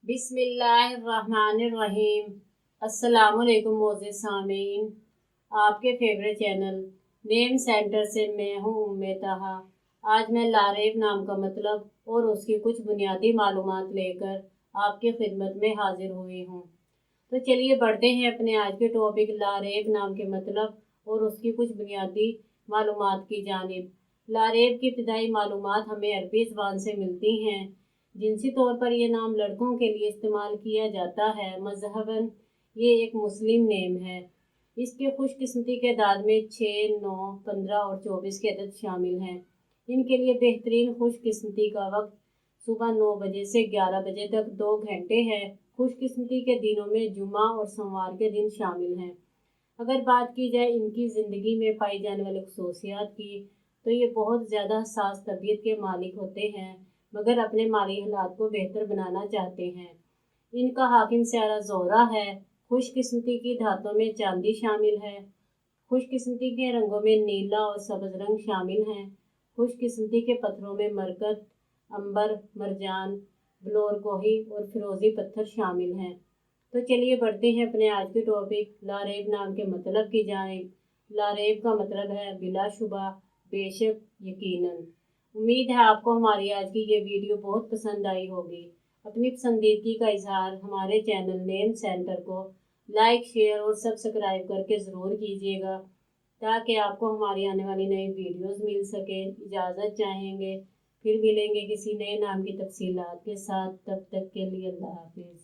بسم اللہ الرحمن الرحیم۔ السلام علیکم معزز سامعین، آپ کے فیوریٹ چینل نیم سینٹر سے میں ہوں طہا۔ آج میں لاریب نام کا مطلب اور اس کی کچھ بنیادی معلومات لے کر آپ کی خدمت میں حاضر ہوئی ہوں۔ تو چلیے بڑھتے ہیں اپنے آج کے ٹاپک لاریب نام کے مطلب اور اس کی کچھ بنیادی معلومات کی جانب۔ لاریب کی ابتدائی معلومات ہمیں عربی زبان سے ملتی ہیں۔ جنسی طور پر یہ نام لڑکوں کے لیے استعمال کیا جاتا ہے۔ مذہباً یہ ایک مسلم نیم ہے۔ اس کے خوش قسمتی کے اعداد میں 6، 9، 15 اور 24 کے عدد شامل ہیں۔ ان کے لیے بہترین خوش قسمتی کا وقت صبح 9 بجے سے 11 بجے تک 2 گھنٹے ہے۔ خوش قسمتی کے دنوں میں جمعہ اور سوموار کے دن شامل ہیں۔ اگر بات کی جائے ان کی زندگی میں پائی جانے والی خصوصیات کی تو یہ بہت زیادہ حساس طبیعت کے مالک ہوتے ہیں، مگر اپنے مالی حالات کو بہتر بنانا چاہتے ہیں۔ ان کا حاکم سیارہ زہرہ ہے۔ خوش قسمتی کی دھاتوں میں چاندی شامل ہے۔ خوش قسمتی کے رنگوں میں نیلا اور سبز رنگ شامل ہیں۔ خوش قسمتی کے پتھروں میں مرکز، عنبر، مرجان، بلور کوہی اور فیروزی پتھر شامل ہیں۔ تو چلیے بڑھتے ہیں اپنے آج کے ٹاپک لاریب نام کے مطلب کی جانب۔ لاریب کا مطلب ہے بلا شبہ، بے شک، یقیناً۔ امید ہے آپ کو ہماری آج کی یہ ویڈیو بہت پسند آئی ہوگی۔ اپنی پسندیدگی کا اظہار ہمارے چینل نیم سینٹر کو لائک، شیئر اور سبسکرائب کر کے ضرور کیجیے گا تاکہ آپ کو ہماری آنے والی نئی ویڈیوز مل سکے۔ اجازت چاہیں گے، پھر ملیں گے کسی نئے نام کی تفصیلات کے ساتھ۔ تب تک کے لیے اللہ حافظ۔